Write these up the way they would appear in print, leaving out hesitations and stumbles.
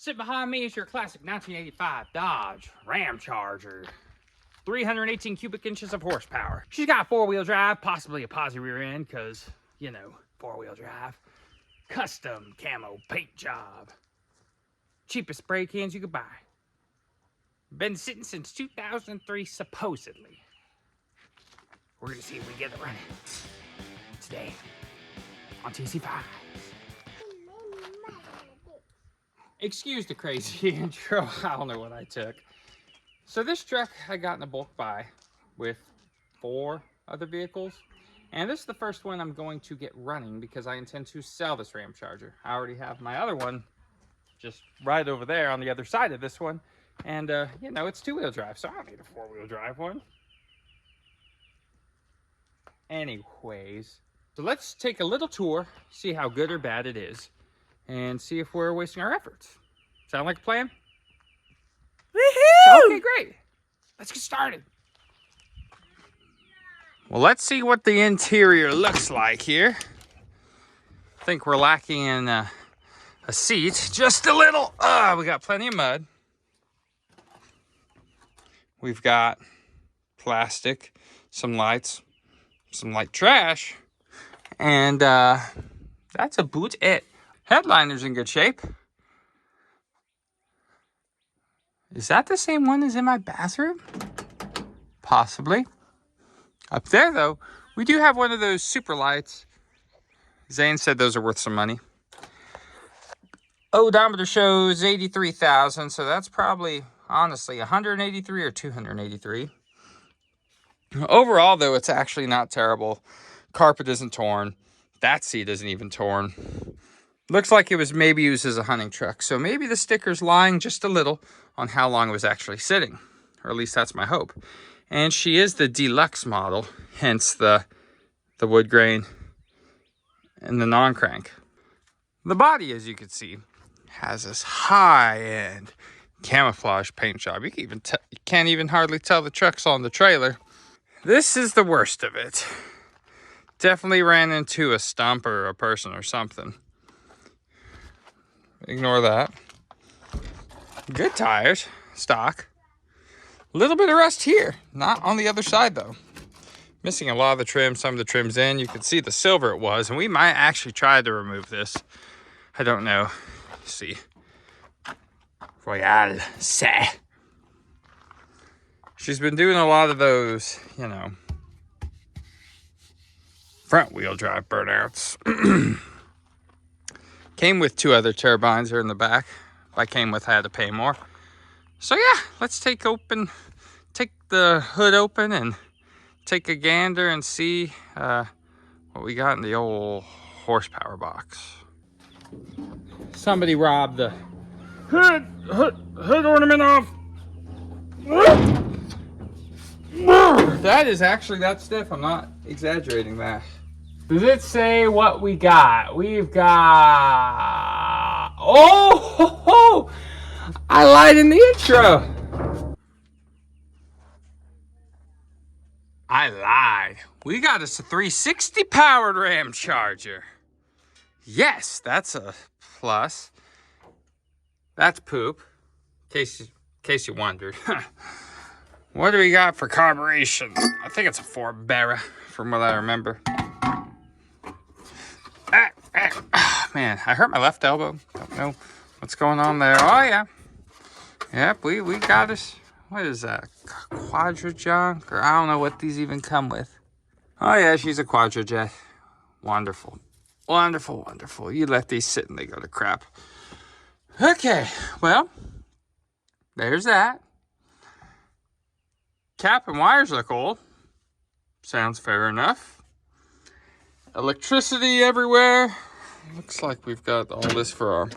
Sitting behind me is your classic 1985 Dodge Ram Charger. 318 cubic inches of horsepower. She's got four-wheel drive, possibly a posi rear end, because, you know, four-wheel drive. Custom camo paint job. Cheapest spray cans you could buy. Been sitting since 2003, supposedly. We're gonna see if we get it running today on TC5. Excuse the crazy intro. I don't know what I took. So this truck I got in a bulk buy with 4 other vehicles. And this is the first one I'm going to get running because I intend to sell this Ram Charger. I already have my other one just right over there on the other side of this one. And, you know, it's 2-wheel drive, so I don't need a 4-wheel drive one. Anyways, so let's take a little tour, see how good or bad it is, and see if we're wasting our efforts. Sound like a plan? Woohoo! Okay, great. Let's get started. Well, let's see what the interior looks like here. I think we're lacking in a seat, just a little. We got plenty of mud. We've got plastic, some lights, some light trash, and that's about it. Headliner's in good shape. Is that the same one as in my bathroom? Possibly. Up there, though, we do have one of those super lights. Zane said those are worth some money. Odometer shows 83,000, so that's probably, honestly, 183 or 283. Overall, though, it's actually not terrible. Carpet isn't torn. That seat isn't even torn. Looks like it was maybe used as a hunting truck, so maybe the sticker's lying just a little on how long it was actually sitting, or at least that's my hope. And she is the deluxe model, hence the wood grain and the non-crank. The body, as you can see, has this high-end camouflage paint job. You can't even hardly tell the truck's on the trailer. This is the worst of it. Definitely ran into a stump or a person or something. Ignore that. Good tires, stock. A little bit of rust here, not on the other side though. Missing a lot of the trim, some of the trim's in. You can see the silver it was, and we might actually try to remove this. I don't know. Let's see. Royale say. She's been doing a lot of those, you know, front wheel drive burnouts. Came with 2 other turbines here in the back. If I came with, I had to pay more. So yeah, let's take the hood open and take a gander and see what we got in the old horsepower box. Somebody robbed the hood ornament off. That is actually that stiff. I'm not exaggerating that. Does it say what we got? We've got... Oh! I lied in the intro. I lied. We got us a 360 powered Ram Charger. Yes, that's a plus. That's poop. In case you wondered. What do we got for carburation? I think it's a 4-barrel from what I remember. Man, I hurt my left elbow. Don't know what's going on there. Oh, yeah. Yep, we got us. What is that? Quadra junk? Or I don't know what these even come with. Oh, yeah, she's a Quadrajet. Wonderful. Wonderful, wonderful. You let these sit and they go to crap. Okay, well, there's that. Cap and wires look old. Sounds fair enough. Electricity everywhere. Looks like we've got all this for our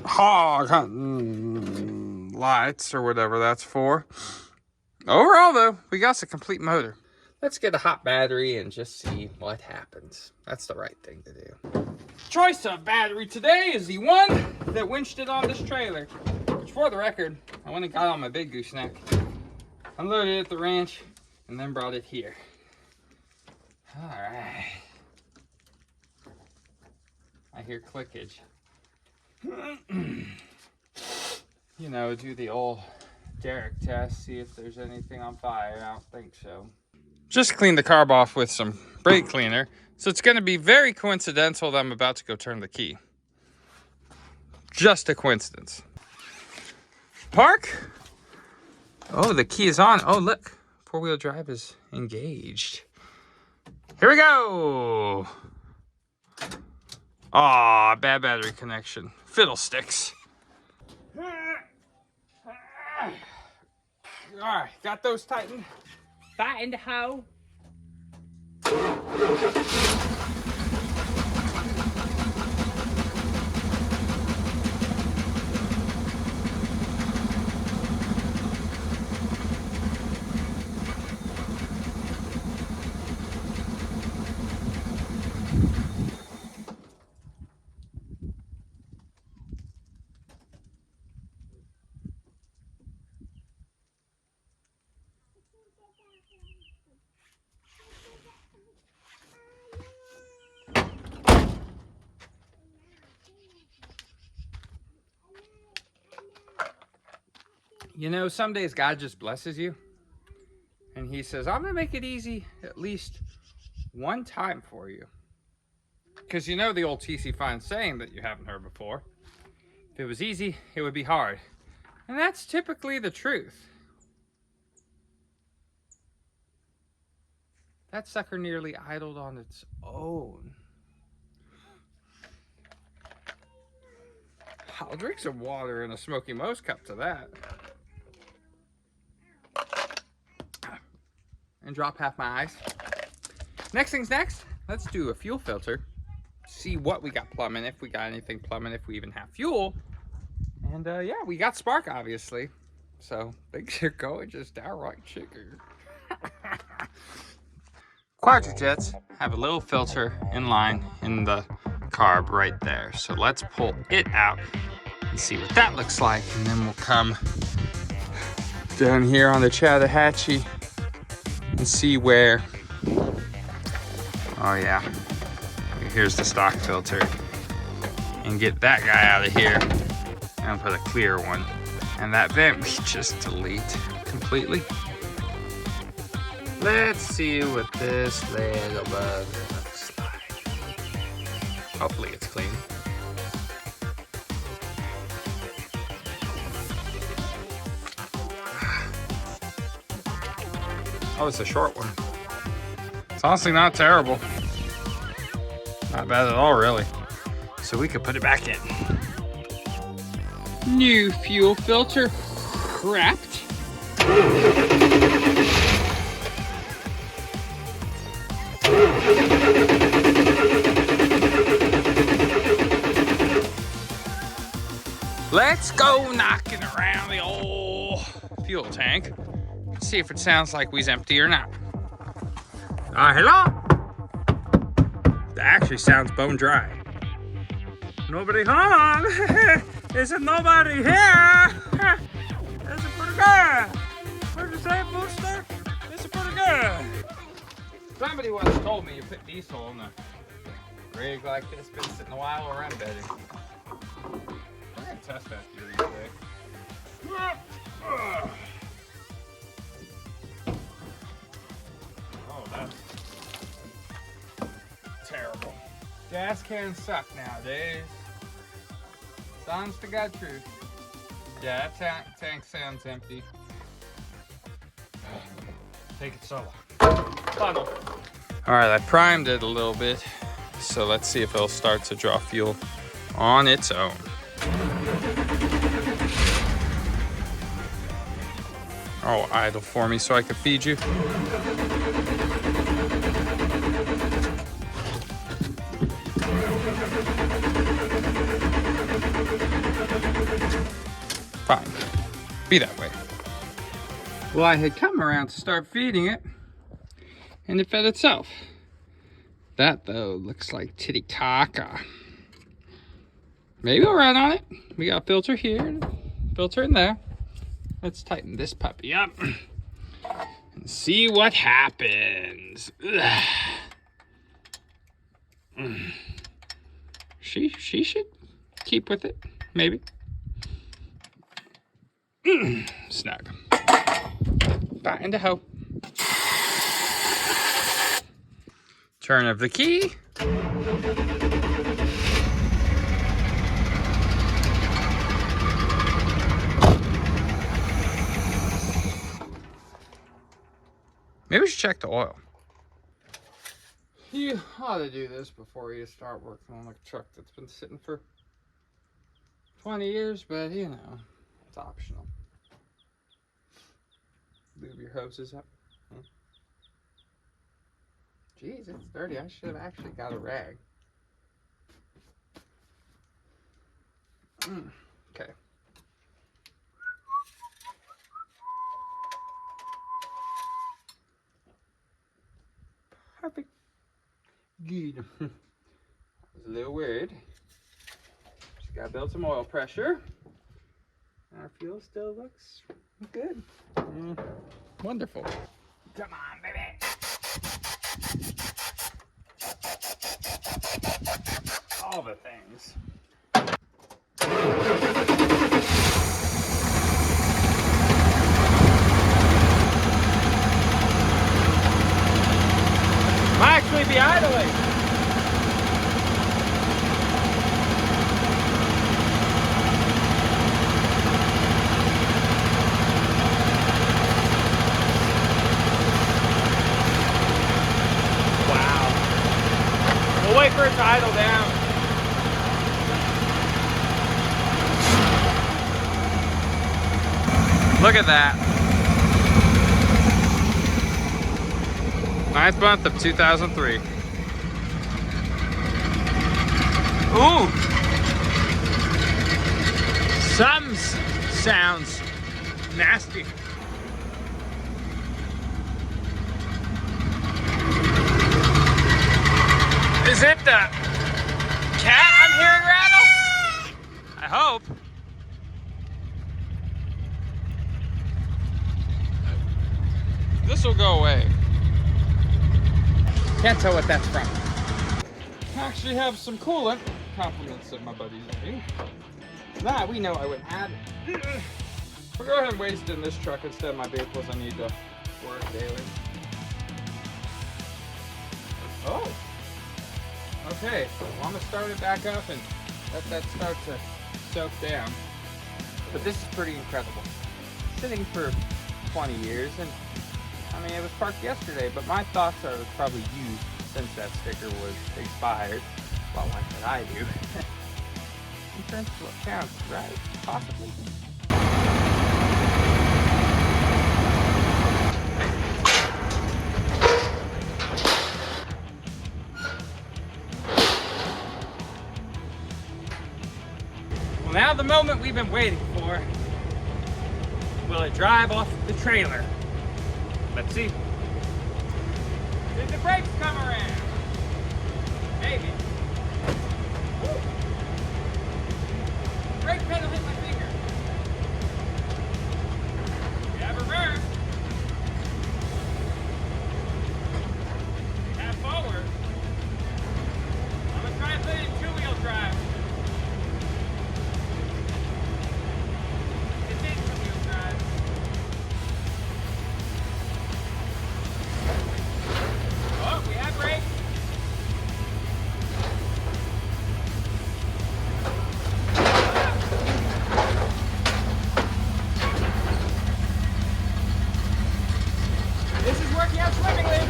hog hunting lights or whatever that's for. Overall, though, we got a complete motor. Let's get a hot battery and just see what happens. That's the right thing to do. Choice of battery today is the one that winched it on this trailer. Which, for the record, I went and got on my big gooseneck, unloaded it at the ranch, and then brought it here. All right. I hear clickage. You know, do the old Derek test, see if there's anything on fire. I don't think so. Just clean the carb off with some brake cleaner. So it's going to be very coincidental that I'm about to go turn the key. Just a coincidence. Park. Oh, the key is on. Oh, look. Four-wheel drive is engaged. Here we go. Aw, bad battery connection. Fiddlesticks. Alright, got those tightened. Tightened, hoe. You know, some days God just blesses you. And he says, I'm going to make it easy at least one time for you. Because you know the old T.C. Fine saying that you haven't heard before. If it was easy, it would be hard. And that's typically the truth. That sucker nearly idled on its own. I'll drink some water in a Smoky Moe's cup to that. And drop half my ice. Next thing's next. Let's do a fuel filter. See what we got plumbing, if we got anything plumbing, if we even have fuel. And yeah, we got spark, obviously. So things are going just downright chicken. Quadrojets have a little filter in line in the carb right there. So let's pull it out and see what that looks like. And then we'll come down here on the Chattahoochee and see where, oh yeah, here's the stock filter, and get that guy out of here and put a clear one. And that vent we just delete completely. Let's see what this little bug looks like. Hopefully it's clean. Oh, it's a short one. It's honestly not terrible. Not bad at all, really. So we could put it back in. New fuel filter wrapped. Let's go knocking around the old fuel tank. See if it sounds like we's empty or not. Hello? That actually sounds bone dry. Nobody home? Is it nobody here? This is pretty good. What'd you say, Booster? This is pretty good. Somebody once told me you put diesel in a rig like this, been sitting a while or unbedding. We're gonna test that theory today. That's terrible. Gas cans suck nowadays. It's honest to God truth. Yeah, that tank sounds empty. Take it solo. Funnel. Alright, I primed it a little bit. So let's see if it'll start to draw fuel on its own. Oh, idle for me so I could feed you. Fine. Be that way. Well, I had come around to start feeding it, and it fed itself. That, though, looks like Titicaca. Maybe we'll run on it. We got a filter here, filter in there. Let's tighten this puppy up and see what happens. She should keep with it. maybe. Snug. Back in the hoe. Turn of the key. Maybe we should check the oil. You ought to do this before you start working on a truck that's been sitting for 20 years, but you know, it's optional. Lube your hoses up. Jeez, it's dirty. I should have actually got a rag. Okay. Perfect. Good. I was a little worried. Just gotta build some oil pressure. Our fuel still looks good. Wonderful. Come on, baby. All the things. Might actually be idling. Wow. We'll wait for it to idle down. Look at that. 9th month of 2003. Ooh! Some sounds nasty. Is it the cat I'm hearing rattle? I hope. This will go away. Can't tell what that's from. I actually have some coolant. Compliments of my buddy's eating. Nah, we know I wouldn't add it. We'll go ahead and waste it in this truck instead of my vehicles I need to work daily. Oh. Okay, well, I'm gonna start it back up and let that start to soak down. But this is pretty incredible. Sitting for 20 years, and I mean, it was parked yesterday, but my thoughts are it was probably used since that sticker was expired. Well, like that I do. Insurance is what counts, right? Possibly. Well, now the moment we've been waiting for. Will it drive off the trailer? Let's see. Did the brakes come around? Maybe. Woo. Brake pedal hit my finger. We have reverse. We have forward. I'm gonna try to put it in two-wheel drive. It's in two-wheel drive. Oh, we have brakes. This is working out swimmingly.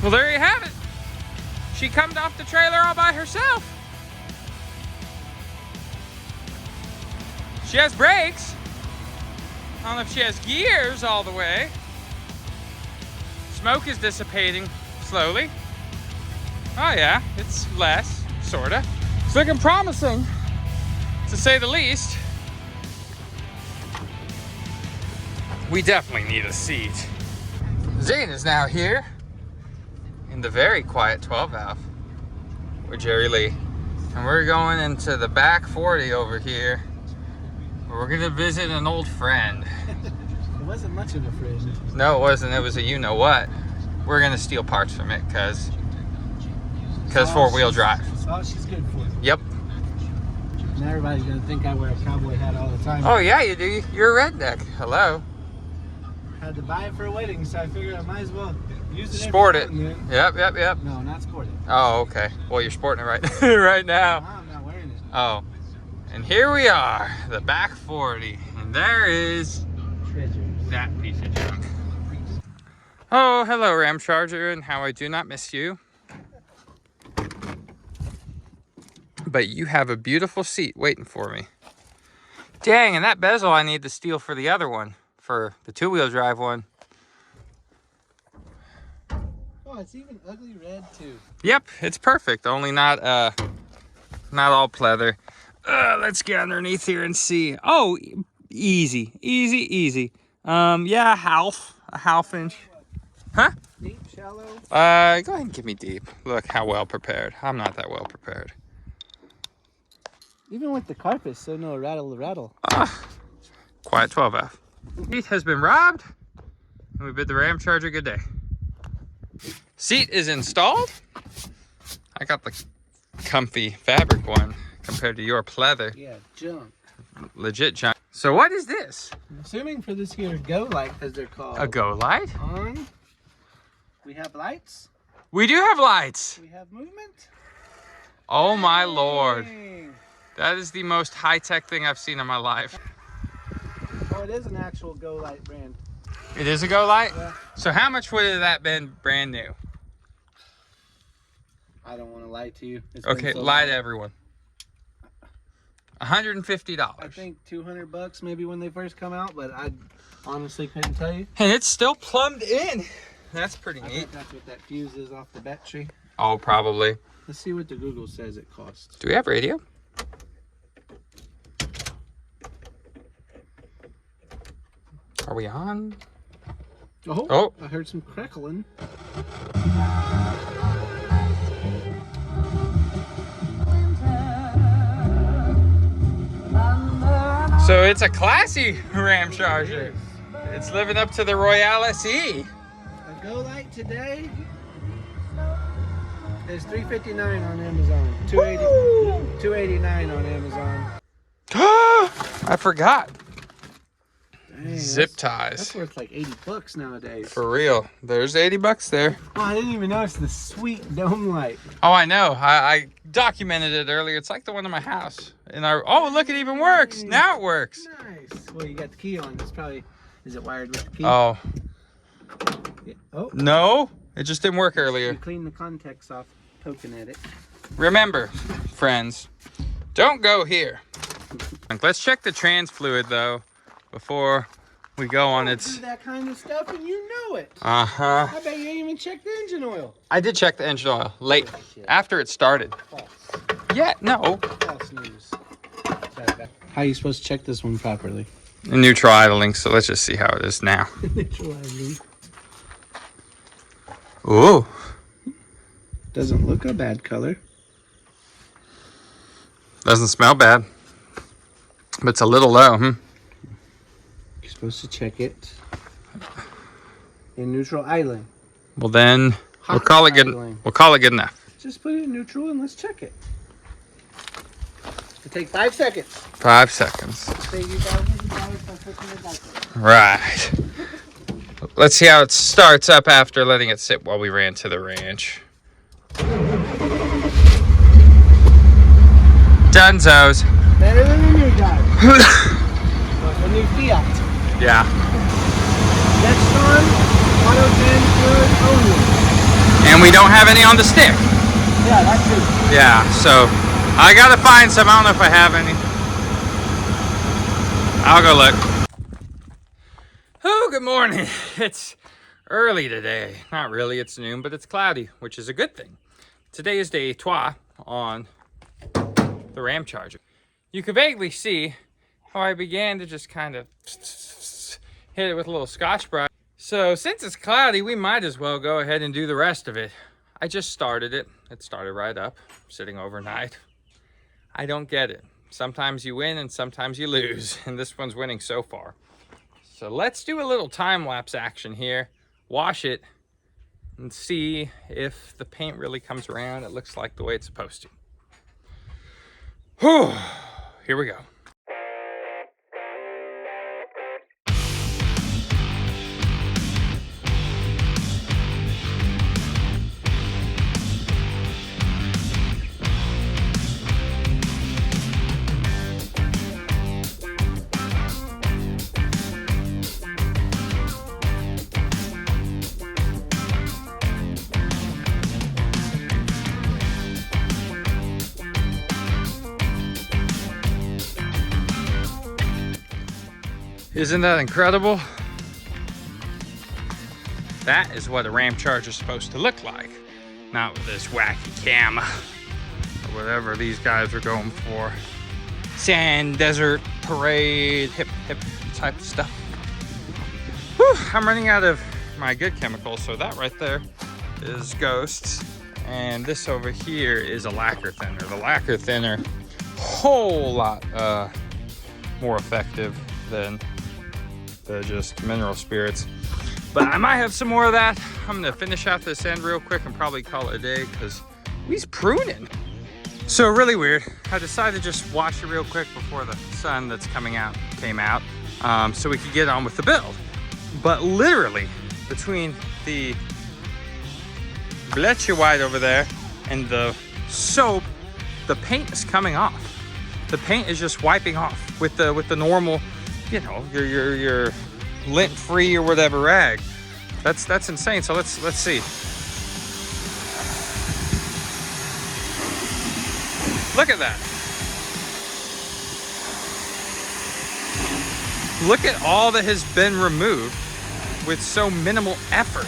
Well, there you have it. She come off the trailer all by herself. She has brakes. I don't know if she has gears all the way. Smoke is dissipating slowly. Oh yeah, it's less, sorta. It's looking promising, to say the least. We definitely need a seat. Zane is now here in the very quiet 12 valve with Jerry Lee. And we're going into the back 40 over here. We're gonna visit an old friend. wasn't much of a fridge. No, it wasn't. It was a you-know-what. We're going to steal parts from it because four-wheel drive. That's all she's good for. Yep. Now everybody's going to think I wear a cowboy hat all the time. Oh, yeah, you do. You're a redneck. Hello. Had to buy it for a wedding, so I figured I might as well use it. Sport it. Yep. No, not sport it. Oh, okay. Well, you're sporting it right now. No, I'm not wearing it. Oh. And here we are, the back 40. And there is that piece of junk. Oh, hello, Ram Charger, and how I do not miss you. But you have a beautiful seat waiting for me. Dang, and that bezel I need to steal for the other one, for the two-wheel drive one. Oh, it's even ugly red too. Yep, it's perfect, only not all pleather. Let's get underneath here and see. Oh, easy. Yeah, a half inch. Huh? Deep, shallow? Go ahead and give me deep. Look how well prepared. I'm not that well prepared. Even with the carpet, so no rattle. Quiet 12F. Seat has been robbed, and we bid the Ram Charger good day. Seat is installed. I got the comfy fabric one compared to your pleather. Yeah, junk. Legit junk. So what is this? I'm assuming for this here go light, as they're called. A go light? On. We have lights. We do have lights. We have movement. Oh my Lord. Dang. That is the most high-tech thing I've seen in my life. Oh, it is an actual go light brand. It is a go light? Yeah. So how much would have that been brand new? I don't want to lie to you. Okay, lie to everyone. $150. I think $200 maybe when they first come out, but I honestly couldn't tell you. And it's still plumbed in. That's pretty I neat. think that's what that fuse is off the battery. Oh, probably. Let's see what the Google says it costs. Do we have radio? Are we on? Oh, I heard some crackling. So it's a classy Ram Charger. It's living up to the Royale SE. A go light today is $359 on Amazon. $289 on Amazon. I forgot. Dang, Zip that's ties. worth like $80 nowadays. For real. There's $80 there. Oh, I didn't even notice the sweet dome light. Oh, I know. I documented it earlier. It's like the one in my house. And oh, look, it even works. Now it works. Nice. Well, you got the key on. It's probably, is it wired with the key? Oh. Yeah. Oh. No, it just didn't work You earlier. clean the contacts off poking at it. Remember, friends, don't go here. Let's check the trans fluid, though, before we go on Do its... that kind of stuff and you know it. Uh-huh. I bet you didn't even check the engine oil. I did check the engine oil late, Shit. after it started. False. Yeah, no. False news. How are you supposed to check this one properly? Neutral idling, so let's just see how it is now. Neutralizing. Ooh. Doesn't look a bad color. Doesn't smell bad. But it's a little low, You're supposed to check it in neutral idling. Well then, we'll Hot call it good. idling. We'll call it good enough. Just put it in neutral and let's check it. It'll take 5 seconds. 5 seconds. Save you thousands of dollars by putting it like that. Right. Let's see how it starts up after letting it sit while we ran to the ranch. Dunzos. Better than the new guy. The new Fiat. Yeah. Next on, auto gen fluid only. And we don't have any on the stick. Yeah, that too. Yeah, so I gotta find some. I don't know if I have any. I'll go look. Oh, good morning. It's early today. Not really, it's noon, but it's cloudy, which is a good thing. Today is day 3 on the Ram Charger. You can vaguely see how I began to just kind of hit it with a little Scotch-Brite. So since it's cloudy, we might as well go ahead and do the rest of it. I just started it. It started right up, sitting overnight. I don't get it. Sometimes you win and sometimes you lose, and this one's winning so far. So let's do a little time-lapse action here. Wash it and see if the paint really comes around. It looks like the way it's supposed to. Whew. Here we go. Isn't that incredible? That is what a Ram Charger is supposed to look like. Not with this wacky camo or whatever these guys are going for. Sand, desert, parade, hip type of stuff. Whew, I'm running out of my good chemicals, so that right there is Ghosts. And this over here is a lacquer thinner. The lacquer thinner, whole lot more effective than the just mineral spirits. But I might have some more of that. I'm gonna finish out this end real quick and probably call it a day because we's pruning. So really weird. I decided to just wash it real quick before the sun that's coming out came out, so we could get on with the build. But literally between the Bleche White over there and the soap, the paint is coming off. The paint is just wiping off with the normal, you know, your lint-free or whatever rag. That's insane. So let's see. Look at that. Look at all that has been removed with so minimal effort.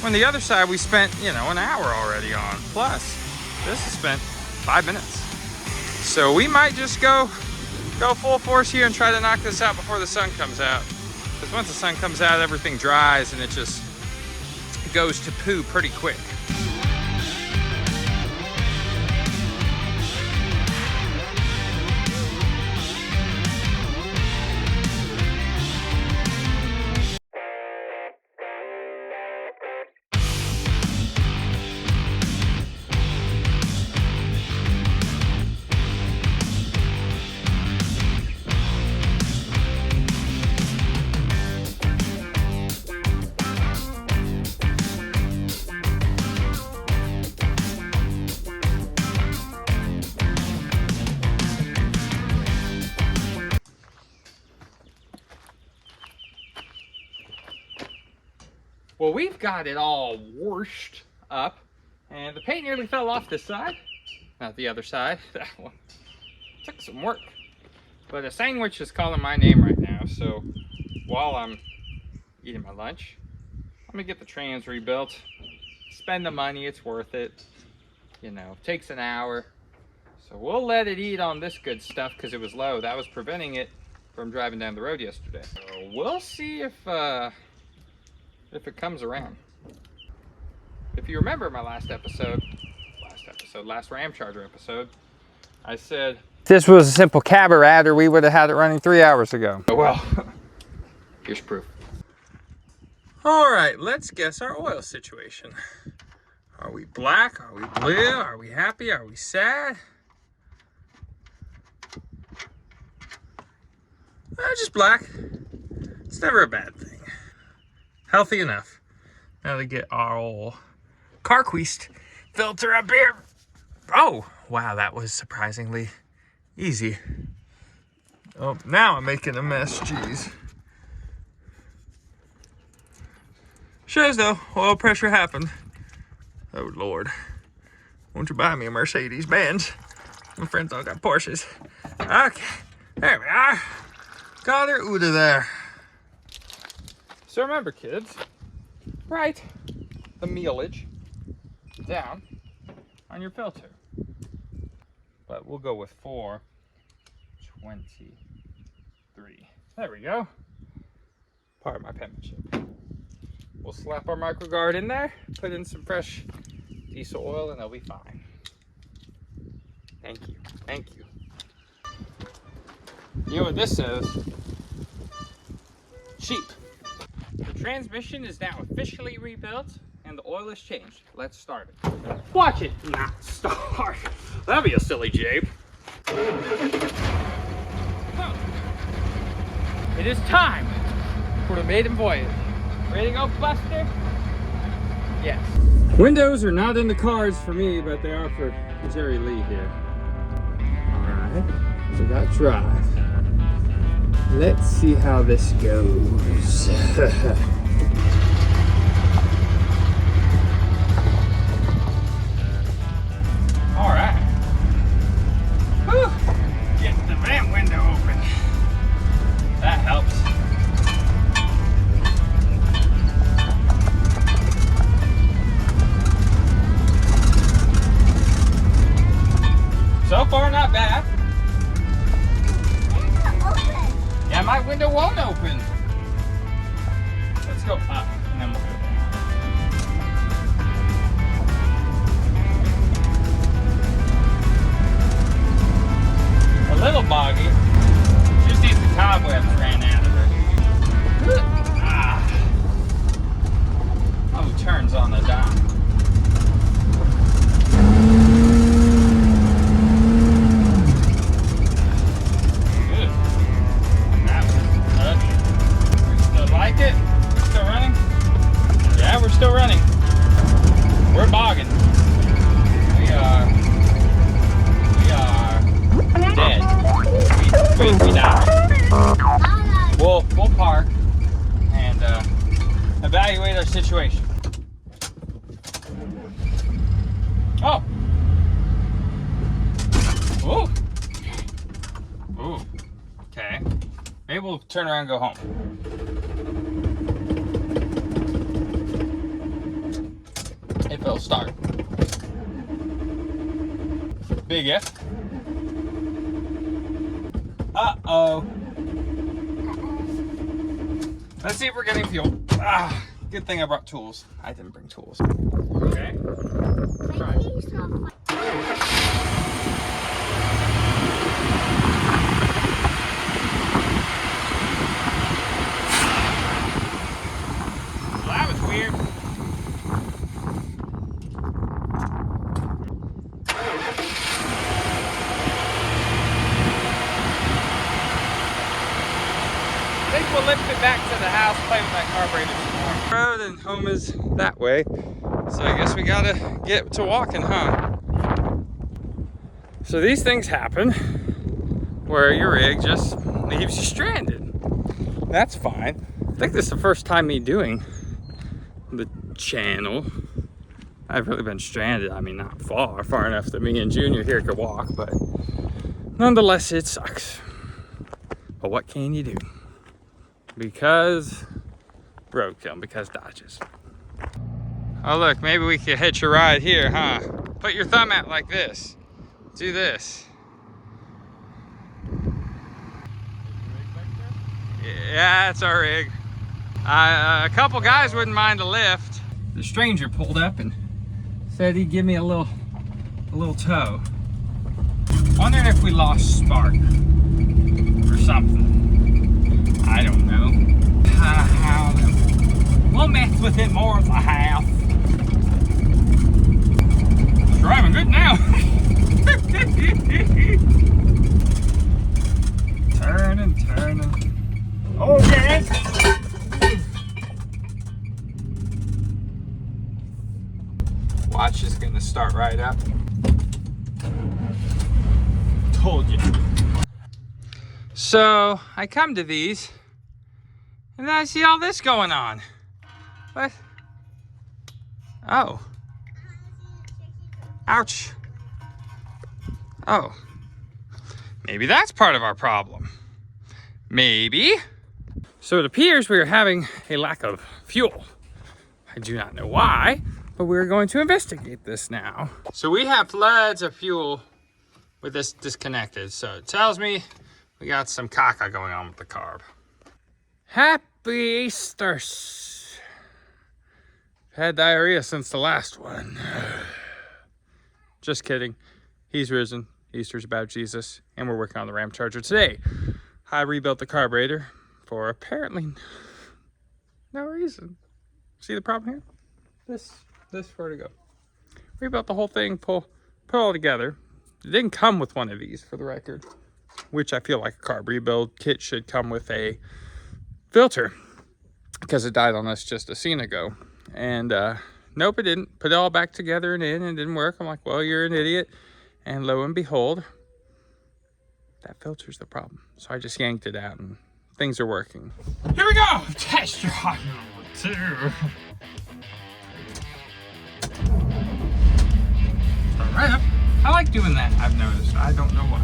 On the other side, we spent, you know, an hour already on. Plus, this has spent 5 minutes. So we might just go full force here and try to knock this out before the sun comes out. Because once the sun comes out, everything dries and it just goes to poo pretty quick. Well, we've got it all washed up, and the paint nearly fell off this side. Not the other side. That one took some work. But a sandwich is calling my name right now, so while I'm eating my lunch, I'm gonna get the trans rebuilt. Spend the money, it's worth it. You know, takes an hour. So we'll let it eat on this good stuff because it was low. That was preventing it from driving down the road yesterday. So we'll see if it comes around. If you remember my last Ram Charger episode, I said if this was a simple carburetor, we would have had it running 3 hours ago. Oh well, here's proof. All right, let's guess our oil situation. Are we black? Are we blue? Are we happy? Are we sad? Just black. It's never a bad thing. Healthy enough. Now to get our old Carquist filter up here. Oh, wow, that was surprisingly easy. Oh, now I'm making a mess, jeez. Shows though, oil pressure happened. Oh Lord. Won't you buy me a Mercedes Benz? My friends all got Porsches. Okay, there we are. Got her out of there. So remember, kids, write the mealage down on your filter. But we'll go with 423. There we go. Part of my penmanship. We'll slap our microguard in there, put in some fresh diesel oil, and they'll be fine. Thank you. Thank you. You know what this says? cheap. The transmission is now officially rebuilt and the oil is changed. Let's start it. Watch it not start. That'd be a silly jape. It is time for the maiden voyage. Ready to go, Buster? Yes. Windows are not in the cards for me, but they are for Jerry Lee here. Alright, we got drive. Let's see how this goes. Alright. Get the ramp window open. That helps. So far, not bad. Yeah, my window won't open. Let's go up and then we'll go down. A little boggy. Just needs the cobwebs ran out of it. Oh, turns on the dime. Still running. We're bogging. We are dead. We died. We'll park and evaluate our situation. Oh. Ooh. Ooh. Okay. Maybe we'll turn around and go home. If it'll start. Big if. Uh-oh. Let's see if we're getting fuel. Good thing I brought tools. I didn't bring tools. Okay. Try. Well, that was weird. We'll lift it back to the house, play with that carburetor some more. Road and home is that way, so I guess we gotta get to walking, huh? So these things happen where your rig just leaves you stranded. That's fine. I think this is the first time me doing the channel. I've really been stranded. I mean, not far enough that me and Junior here could walk, but nonetheless, it sucks. But what can you do? Because roadkill, because Dodges. Oh look, maybe we could hitch a ride here, huh? Put your thumb out like this. Do this. Yeah, that's our rig. A couple guys wouldn't mind a lift. The stranger pulled up and said he'd give me a little tow. Wondering if we lost spark or something. I don't know. We'll mess with it more if I have. It's driving good now. Turning. Okay. Watch is gonna start right up. Told you. So I come to these and then I see all this going on. What? Oh. Ouch. Oh. Maybe that's part of our problem. Maybe. So it appears we are having a lack of fuel. I do not know why, but we're going to investigate this now. So we have floods of fuel with this disconnected. So it tells me we got some caca going on with the carb. Happy Easter. Had diarrhea since the last one. Just kidding. He's risen. Easter's about Jesus. And we're working on the Ram Charger today. I rebuilt the carburetor for apparently No reason. See the problem here? This vertigo. Rebuilt the whole thing, put it all together. It didn't come with one of these, for the record, which I feel like a carb rebuild kit should come with a filter, because it died on us just a scene ago. And nope, it didn't. Put it all back together and in, and it didn't work. I'm like, well, you're an idiot. And lo and behold, that filter's the problem. So I just yanked it out and things are working. Here we go! Test drive number 2. Start right up. I like doing that, I've noticed. I don't know why.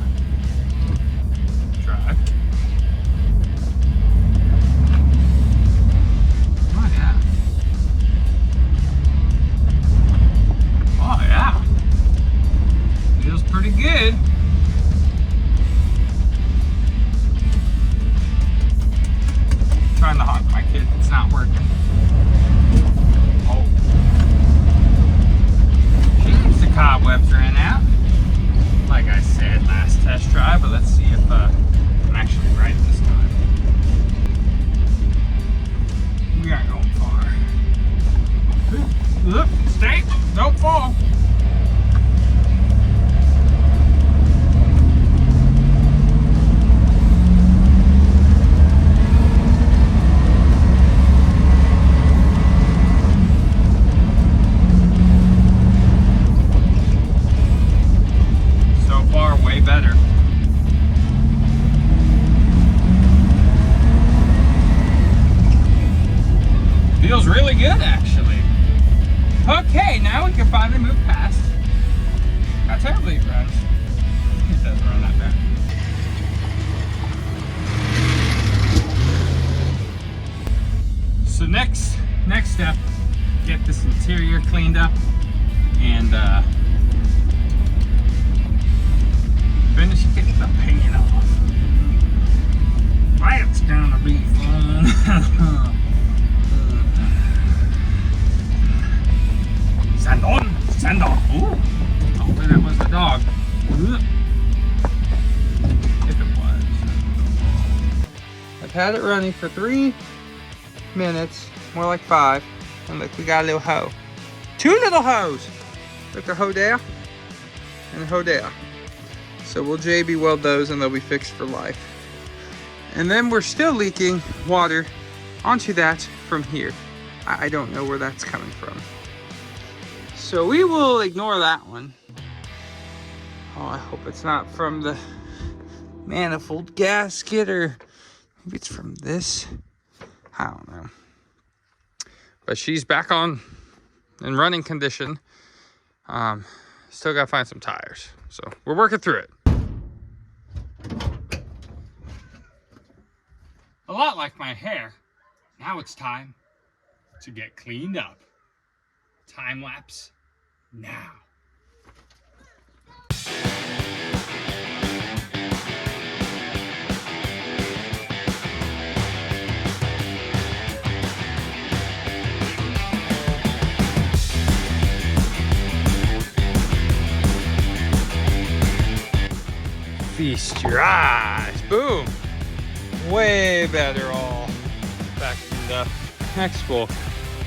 Drive. Oh yeah. Oh yeah. Feels pretty good. Trying to honk my kid, it's not working. Oh. She keeps the cobwebs ran out. Like I said last test drive, but let's see if I'm actually right this time. We aren't going far. Look, stay, don't fall. Better. Feels really good, actually. Okay, now we can finally move past how terribly it runs. It doesn't run that bad. So next step, get this interior cleaned up and finish getting the paint off. That's gonna be fun. Sand on, sand off. Ooh, hopefully that was the dog. If it was. I've had it running for 3 minutes, more like 5. And look, we got a little hoe. 2 little hoes. Look, a hoe there and a hoe there. So we'll JB weld those and they'll be fixed for life. And then we're still leaking water onto that from here. I don't know where that's coming from. So we will ignore that one. Oh, I hope it's not from the manifold gasket, or maybe it's from this. I don't know. But she's back on in running condition. Still gotta find some tires. So we're working through it. A lot like my hair, now it's time to get cleaned up. Time lapse now. Feast your eyes. Boom. Way better all back in the next we'll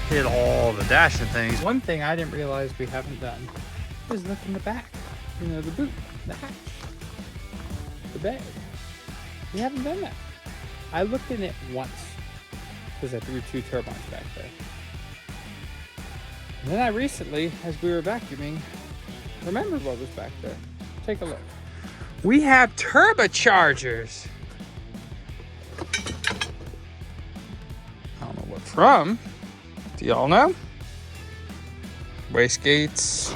hit all the dashing things. One thing I didn't realize we haven't done is look in the back. You know, the boot, the hatch, the bag. We haven't done that. I looked in it once because I threw 2 turbines back there. And then I recently, as we were vacuuming, remembered what was back there. Take a look. We have turbochargers. I don't know what from. Do y'all know? Wastegates,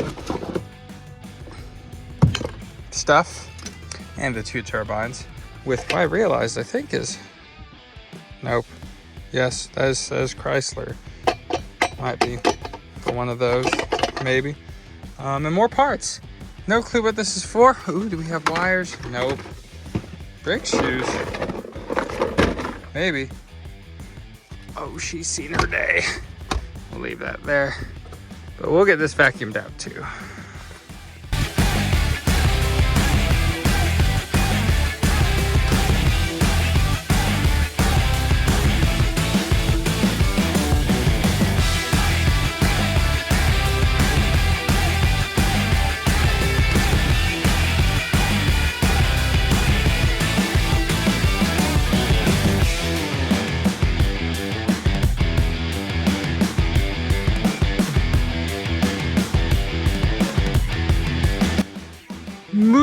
stuff, and the 2 turbines. With what I realized, I think is, nope. Yes, that says Chrysler. Might be for one of those, maybe. And more parts. No clue what this is for. Ooh, do we have wires? Nope. Brake shoes. Maybe. Oh, she's seen her day. We'll leave that there. But we'll get this vacuumed out too.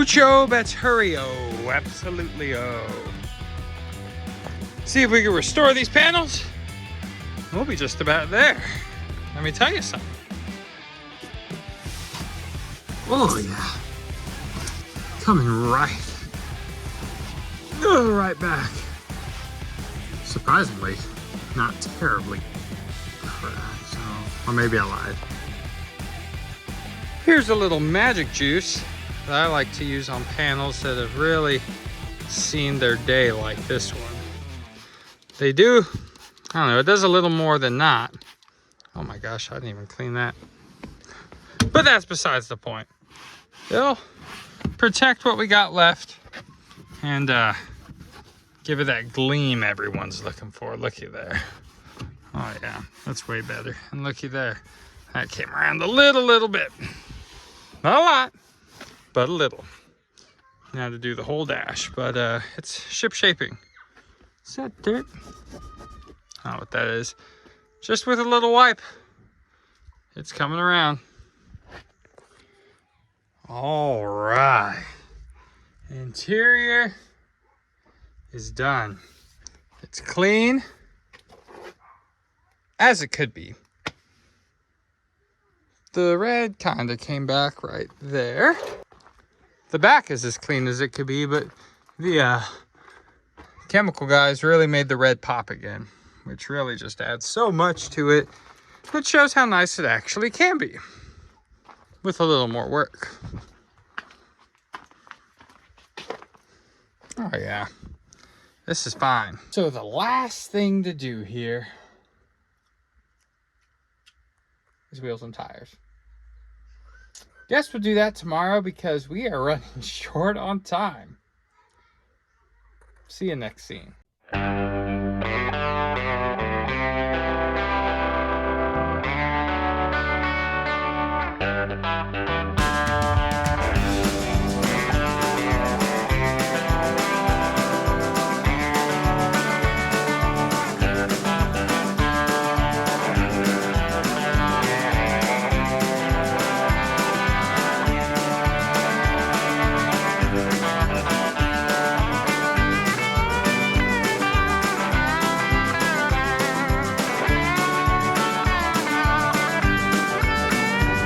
Mucho batterio, absolutely. See if we can restore these panels. We'll be just about there. Let me tell you something. Oh yeah, coming right back. Surprisingly, not terribly cracked, so, or maybe I lied. Here's a little magic juice that I like to use on panels that have really seen their day, like this one. They do, I don't know, it does a little more than not. Oh my gosh, I didn't even clean that. But that's besides the point. It'll protect what we got left and give it that gleam everyone's looking for. Looky there. Oh yeah, that's way better. And looky there. That came around a little bit. Not a lot, but a little. Now to do the whole dash, but it's ship shaping. Is that dirt? I don't know what that is. Just with a little wipe. It's coming around. All right. Interior is done. It's clean as it could be. The red kind of came back right there. The back is as clean as it could be, but the chemical guys really made the red pop again, which really just adds so much to it. It shows how nice it actually can be with a little more work. Oh yeah, this is fine. So the last thing to do here is wheels and tires. Guess we'll do that tomorrow because we are running short on time. See you next scene.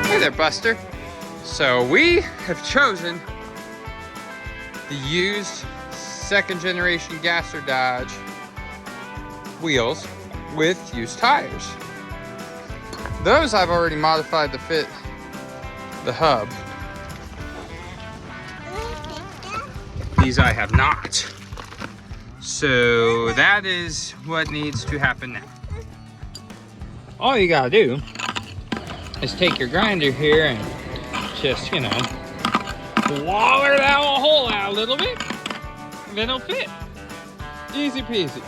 Hey there, Buster. So we have chosen the used second generation Gasser Dodge wheels with used tires. Those I've already modified to fit the hub. These I have not. So that is what needs to happen now. All you gotta do is take your grinder here and just, you know, waller that hole out a little bit, and then it'll fit. Easy peasy.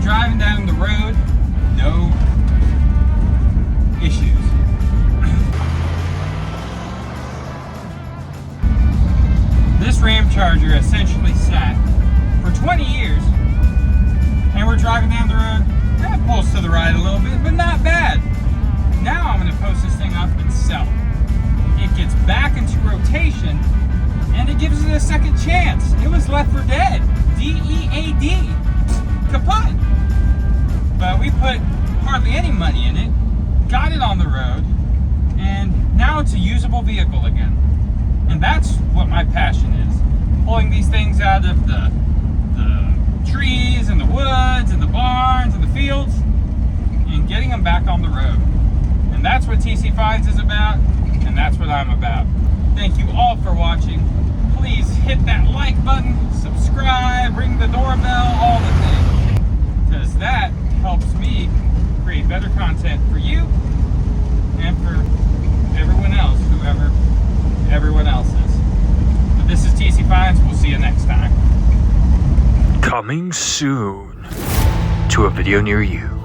Driving down the road, no issues. This Ram Charger essentially sat for 20 years, and we're driving down the road. It pulls to the right a little bit, but not bad. Now I'm going to post this thing up and sell it. It gets back into rotation, and it gives it a second chance. It was left for dead. D-E-A-D. Kaput. But we put hardly any money in it, got it on the road, and now it's a usable vehicle again. And that's what my passion is. Pulling these things out of the trees and the woods and the barns and the fields and getting them back on the road. And that's what TC Finds is about, and that's what I'm about. Thank you all for watching. Please hit that like button, subscribe, ring the doorbell, all the things. Because that helps me create better content for you and for everyone else who Casey finds. We'll see you next time. Coming soon to a video near you.